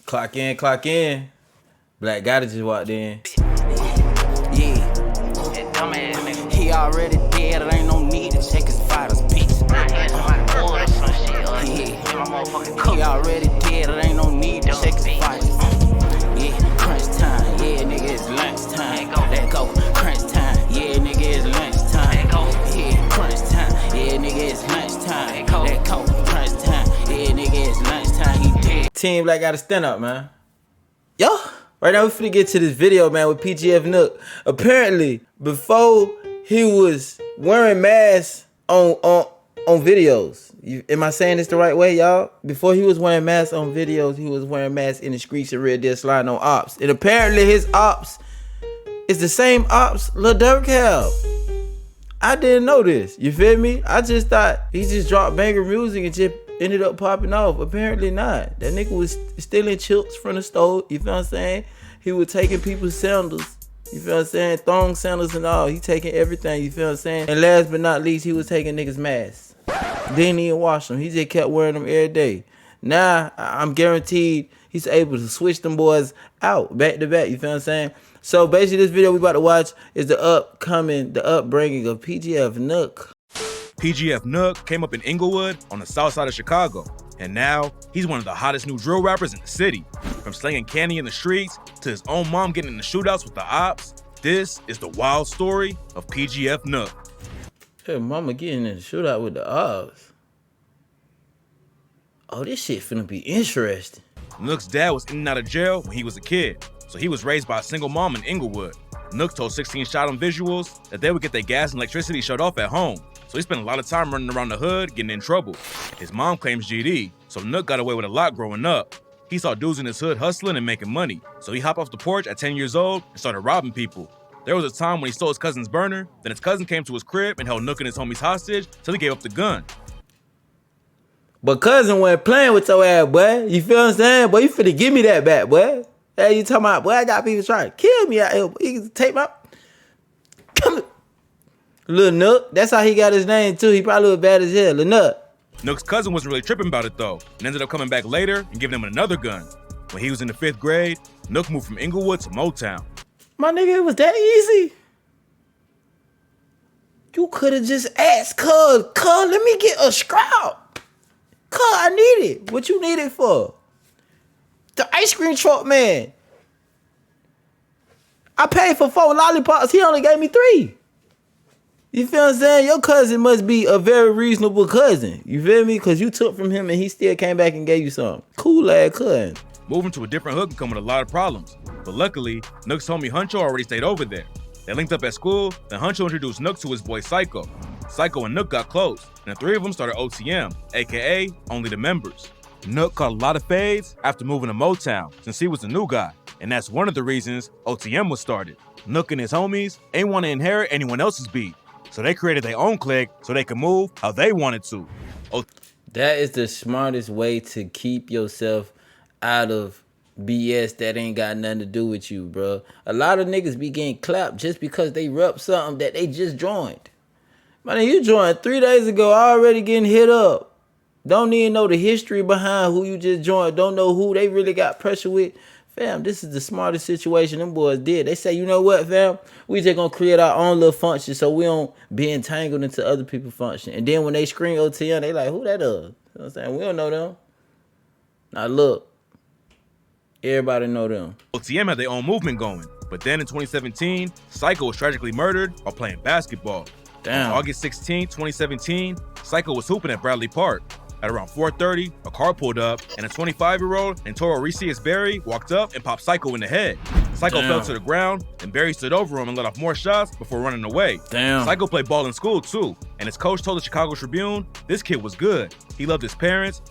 Clock in, clock in. Black Gotta just walked in. Yeah. He already dead, there ain't no need to check his vitals, bitch. He already dead, there ain't no need to check his vitals. Yeah, crunch time, yeah, nigga, it's lunch time. Let go, crunch time, yeah, nigga, it's lunch time. Yeah, crunch time, yeah, nigga, it's lunch time. Let go, crunch time, yeah, nigga, it's lunch time. He dead. Team Black Gotta stand up, man. Yo, right now we finna get to this video, man, with PGF Nook. Apparently, before he was wearing masks on videos. Am I saying this the right way, y'all? Before he was wearing masks on videos, he was wearing masks in the streets and real deal sliding on Opps. And apparently his Opps is the same Opps Lil Durk have. I didn't know this. You feel me? I just thought he just dropped banger music and just ended up popping off. Apparently not. That nigga was stealing chips from the store. You feel what I'm saying? He was taking people's sandals. You feel what I'm saying? Thong sandals and all. He taking everything. You feel what I'm saying? And last but not least, he was taking niggas' masks. Didn't even wash them. He just kept wearing them every day. Now, I'm guaranteed he's able to switch them boys out back to back. You feel what I'm saying? So basically, this video we about to watch is the upbringing of PGF Nook. PGF Nook came up in Inglewood on the south side of Chicago. And now, he's one of the hottest new drill rappers in the city. From slinging candy in the streets, to his own mom getting in the shootouts with the Opps, this is the wild story of PGF Nook. Her mama getting in the shootout with the Opps. Oh, this shit finna be interesting. Nook's dad was in and out of jail when he was a kid, so he was raised by a single mom in Inglewood. Nook told 16 Shot on Visuals that they would get their gas and electricity shut off at home, so he spent a lot of time running around the hood getting in trouble. His mom claims GD, so Nook got away with a lot growing up. He saw dudes in his hood hustling and making money, so he hopped off the porch at 10 years old and started robbing people. There was a time when he stole his cousin's burner, then his cousin came to his crib and held Nook and his homies hostage till he gave up the gun. But cousin wasn't playing with your ass, boy. You feel what I'm saying? Boy, you finna give me that back, boy. Hey, you talking about, boy, I got people trying to kill me out here. You can take my... Come Lil Nook. That's how he got his name, too. He probably was bad as hell. Lil Nook. Nook's cousin wasn't really tripping about it, though, and ended up coming back later and giving him another gun. When he was in the 5th grade, Nook moved from Inglewood to Motown. My nigga, it was that easy. You could have just asked, cuz, let me get a scrap. Cuz, I need it. What you need it for? The ice cream truck man. I paid for 4 lollipops. He only gave me 3. You feel what I'm saying? Your cousin must be a very reasonable cousin. You feel me? Because you took from him and he still came back and gave you something. Cool ass cousin. Moving to a different hood can come with a lot of problems, but luckily, Nook's homie Huncho already stayed over there. They linked up at school, then Huncho introduced Nook to his boy Psycho. Psycho and Nook got close, and the 3 of them started OTM, aka Only the Members. Nook caught a lot of fades after moving to Motown, since he was the new guy, and that's one of the reasons OTM was started. Nook and his homies ain't want to inherit anyone else's beat, so they created their own clique so they could move how they wanted to. That is the smartest way to keep yourself out of BS that ain't got nothing to do with you, bro. A lot of niggas be getting clapped just because they rep something that they just joined. Man, you joined 3 days ago, already getting hit up. Don't even know the history behind who you just joined. Don't know who they really got pressure with. Fam, this is the smartest situation them boys did. They say, you know what, fam? We just gonna create our own little function so we don't be entangled into other people's function. And then when they screen OTM, they like, who that is? You know what I'm saying? We don't know them. Now look. Everybody know them. OTM had their own movement going, but then in 2017, Psycho was tragically murdered while playing basketball. Damn. On August 16, 2017, Psycho was hooping at Bradley Park. At around 4:30, a car pulled up, and a 25-year-old named Toro Recius Berry walked up and popped Psycho in the head. Psycho fell to the ground, and Berry stood over him and let off more shots before running away. Damn. Psycho played ball in school too, and his coach told the Chicago Tribune, this kid was good. He loved his parents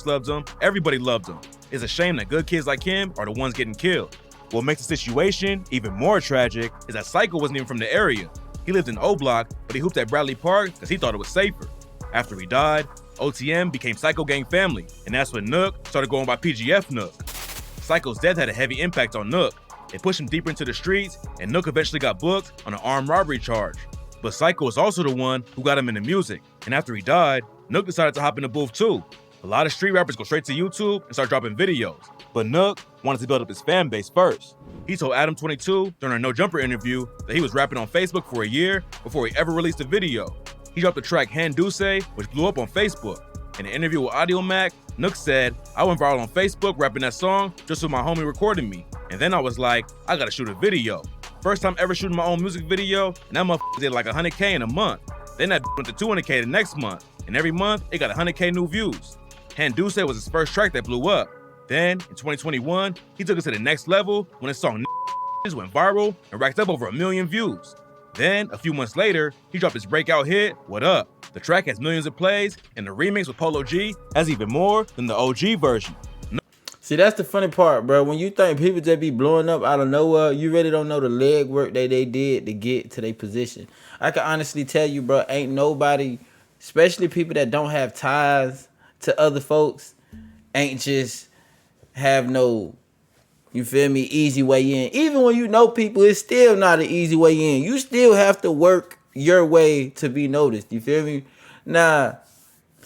loved him, everybody loved him. It's a shame that good kids like him are the ones getting killed. What makes the situation even more tragic is that Psycho wasn't even from the area. He lived in O Block, but he hooped at Bradley Park because he thought it was safer. After he died, OTM became Psycho Gang family, and that's when Nook started going by PGF Nook. Psycho's death had a heavy impact on Nook. It pushed him deeper into the streets, and Nook eventually got booked on an armed robbery charge. But Psycho was also the one who got him into music, and after he died, Nook decided to hop in the booth too. A lot of street rappers go straight to YouTube and start dropping videos. But Nook wanted to build up his fan base first. He told Adam 22 during a No Jumper interview that he was rapping on Facebook for a year before he ever released a video. He dropped the track Hand Duce, which blew up on Facebook. In an interview with Audio Mac, Nook said, "I went viral on Facebook rapping that song just with my homie recording me. And then I was like, I gotta shoot a video. First time ever shooting my own music video, and that motherfucker did like 100K in a month. Then that went to 200K the next month, and every month it got 100K new views." Hand Duce was his first track that blew up. Then, in 2021, he took it to the next level when his song went viral and racked up over 1 million views. Then, a few months later, he dropped his breakout hit, What Up? The track has millions of plays, and the remix with Polo G has even more than the OG version. See, that's the funny part, bro. When you think people just be blowing up out of nowhere, you really don't know the leg work that they did to get to their position. I can honestly tell you, bro, ain't nobody, especially people that don't have ties to other folks, ain't just have no, you feel me, easy way in. Even when you know people, it's still not an easy way in. You still have to work your way to be noticed. You feel me? Nah,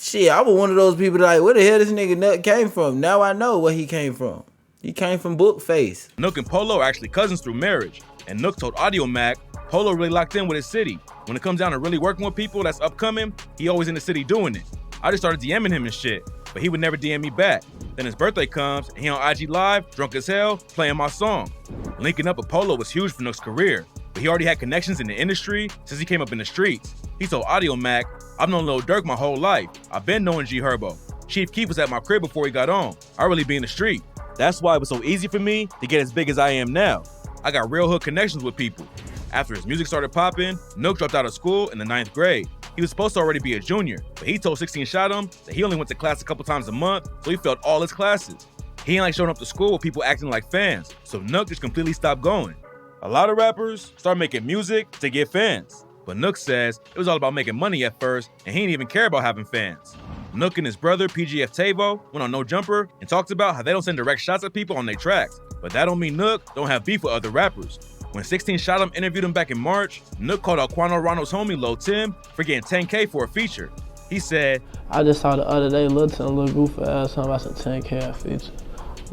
shit, I was one of those people that like, where the hell this nigga Nook came from? Now I know where he came from. He came from Bookface. Nook and Polo are actually cousins through marriage. And Nook told Audio Mac, Polo really locked in with his city. When it comes down to really working with people that's upcoming, he always in the city doing it. I just started DMing him and shit, but he would never DM me back. Then his birthday comes, and he on IG Live, drunk as hell, playing my song. Linking up with Polo was huge for Nook's career, but he already had connections in the industry since he came up in the streets. He told Audio Mac, "I've known Lil Durk my whole life. I've been knowing G Herbo. Chief Keef was at my crib before he got on. I really be in the street. That's why it was so easy for me to get as big as I am now. I got real hood connections with people." After his music started popping, Nook dropped out of school in the 9th grade. He was supposed to already be a junior, but he told 16 Shot him that he only went to class a couple times a month, so he failed all his classes. He ain't like showing up to school with people acting like fans, so Nook just completely stopped going. A lot of rappers start making music to get fans, but Nook says it was all about making money at first, and he didn't even care about having fans. Nook and his brother PGF Tavo went on No Jumper and talked about how they don't send direct shots at people on their tracks, but that don't mean Nook don't have beef with other rappers. When 16 Shot him interviewed him back in March, Nook called out Quando Rondo's homie Lil Tim for getting 10K for a feature. He said, "I just saw the other day Lil Tim look goofy ass talking about some 10K a feature.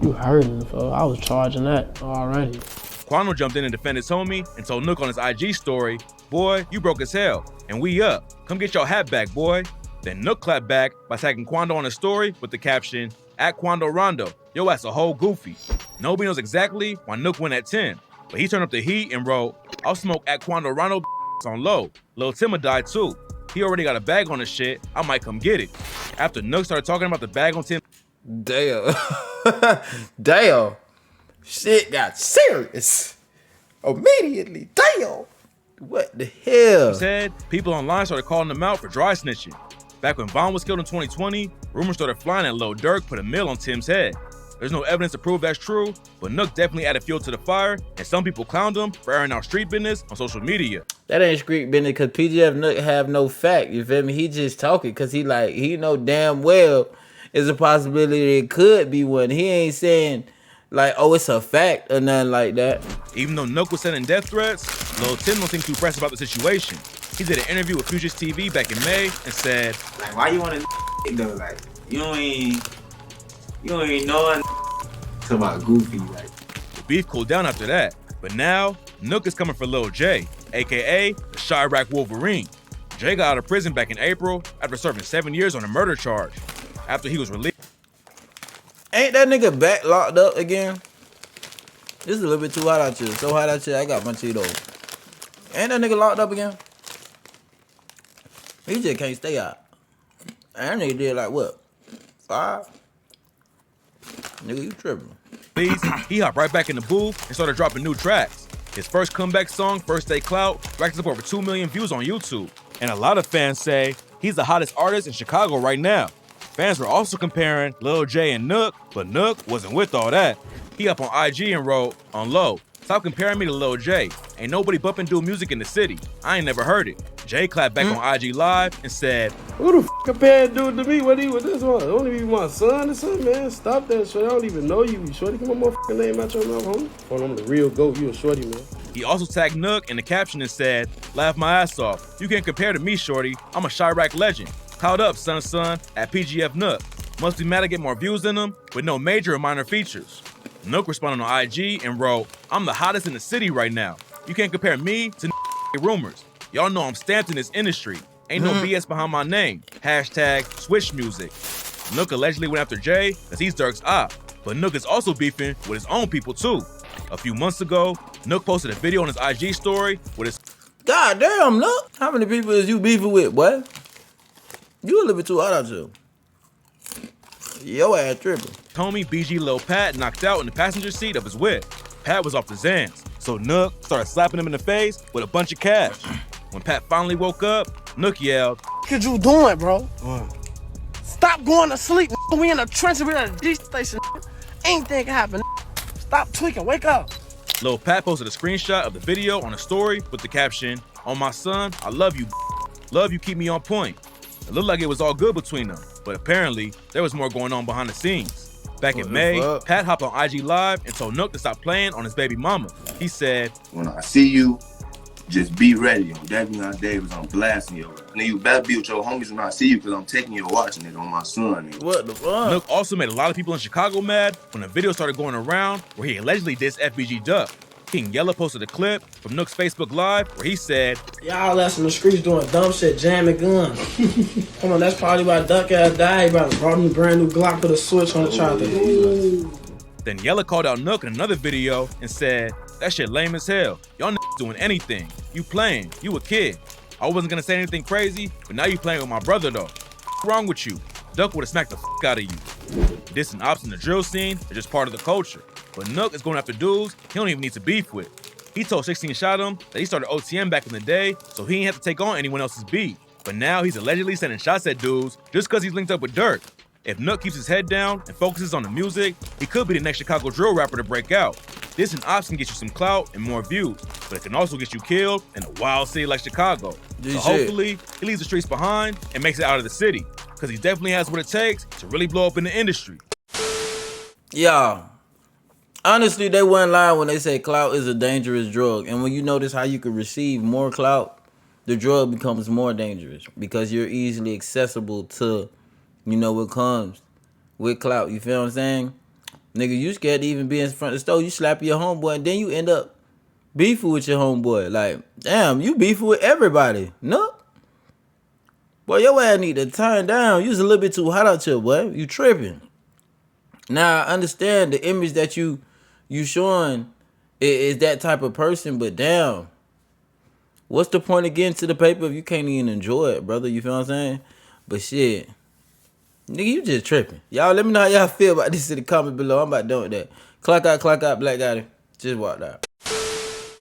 You hurting, bro. I was charging that already." Quando jumped in and defended his homie and told Nook on his IG story, "Boy, you broke as hell, and we up. Come get your hat back, boy." Then Nook clapped back by tagging Quando on his story with the caption, "@Quando Rondo, yo ass a whole goofy." Nobody knows exactly why Nook went at 10, but he turned up the heat and wrote, "I'll smoke @Quando Rondo on low. Lil Timma died too. He already got a bag on his shit. I might come get it." After Nook started talking about the bag on Tim, Damn. Damn. Shit got serious. Immediately. Damn. What the hell? said, people online started calling him out for dry snitching. Back when Von was killed in 2020, rumors started flying that Lil Durk put a mill on Tim's head. There's no evidence to prove that's true, but Nook definitely added fuel to the fire, and some people clowned him for airing out street business on social media. That ain't street business because PGF Nook have no fact, you feel me? He just talking because he know damn well it's a possibility it could be one. He ain't saying like, oh, it's a fact or nothing like that. Even though Nook was sending death threats, Lil Tim don't seem too pressed about the situation. He did an interview with Future's TV back in May and said, like, why you want to though? Like, you don't even know talking about goofy. Like, the beef cooled down after that. But now, Nook is coming for Lil Jay, aka the Chirac Wolverine. Jay got out of prison back in April after serving 7 years on a murder charge. After he was released. Ain't that nigga back locked up again? This is a little bit too hot out here. So hot out here, I got my Cheetos. Ain't that nigga locked up again? He just can't stay out. And that nigga did like what? 5? Nigga, you tripping. He hopped right back in the booth and started dropping new tracks. His first comeback song, First Day Clout, racked up over 2 million views on YouTube. And a lot of fans say he's the hottest artist in Chicago right now. Fans were also comparing Lil Jay and Nook, but Nook wasn't with all that. He up on IG and wrote, on low, "Stop comparing me to Lil Jay. Ain't nobody bumping dude music in the city. I ain't never heard it." Jay clapped back on IG Live and said, "Who the f compared dude to me? What he was this one? Don't even be my son or something, man. Stop that shit. I don't even know you. Shorty, get my motherfucking name out your mouth, homie. Oh, I'm the real GOAT. You a shorty, man." He also tagged Nook in the caption and said, "Laugh my ass off. You can't compare to me, shorty. I'm a Chirac legend. Cloud up, son, at PGF Nook. Must be mad to get more views than him, with no major or minor features. Nook responded on IG and wrote, "I'm the hottest in the city right now. You can't compare me to rumors. Y'all know I'm stamped in this industry. Ain't no BS behind my name. Hashtag switch music." Nook allegedly went after Jay because he's Durk's op, but Nook is also beefing with his own people too. A few months ago, Nook posted a video on his IG story with his God damn, Nook. How many people is you beefing with, boy? You a little bit too hot out here. Yo ass tripping. homie BG Lil Pat knocked out in the passenger seat of his whip. Pat was off the Zans, so Nook started slapping him in the face with a bunch of cash. When Pat finally woke up, Nook yelled, "What you doing, bro? Stop going to sleep. We in the trenches. We at a D station. Anything can happen. Stop tweaking. Wake up." Lil Pat posted a screenshot of the video on a story with the caption, "On my son, I love you. Love you keep me on point." It looked like it was all good between them, but apparently there was more going on behind the scenes. Back in May, Pat hopped on IG Live and told Nook to stop playing on his baby mama. He said, "When I see you, just be ready. On Davion Davis, I'm blasting you. Nigga, you better be with your homies when I see you, because I'm taking you to watching it on my son, nigga." What the fuck? Nook also made a lot of people in Chicago mad when a video started going around where he allegedly dissed FBG Duck. King Yella posted a clip from Nook's Facebook Live where he said, "Y'all less in the streets doing dumb shit, jamming guns. Come on, that's probably why Duck ass died. He about brought me a brand new Glock with a switch on the charger." Then Yella called out Nook in another video and said, "That shit lame as hell. Y'all niggas doing anything. You playing. You a kid. I wasn't gonna say anything crazy, but now you playing with my brother though. What's wrong with you? Duck would've smacked the fuck out of you." Dissing Opps in the drill scene is just part of the culture. But Nook is going after dudes he don't even need to beef with. He told 16 Shot him that he started OTM back in the day, so he ain't have to take on anyone else's beef. But now he's allegedly sending shots at dudes just because he's linked up with Durk. If Nook keeps his head down and focuses on the music, he could be the next Chicago drill rapper to break out. This and Opps can get you some clout and more views, but it can also get you killed in a wild city like Chicago. So hopefully, he leaves the streets behind and makes it out of the city, because he definitely has what it takes to really blow up in the industry. Y'all, honestly, they weren't lying when they say clout is a dangerous drug. And when you notice how you can receive more clout, the drug becomes more dangerous because you're easily accessible to, you know, what comes with clout. You feel what I'm saying? Nigga, you scared to even be in front of the store. You slap your homeboy and then you end up beefing with your homeboy. Like, damn, you beefing with everybody. No. Boy, your ass need to turn down. You was a little bit too hot out here, boy. You tripping. Now, I understand the image that you showing is that type of person, but damn, what's the point of getting to the paper if you can't even enjoy it, brother? You feel what I'm saying? But shit, nigga, you just tripping. Y'all, let me know how y'all feel about this in the comment below. I'm about done with that. Clock out, Black Gotti. Just walked out.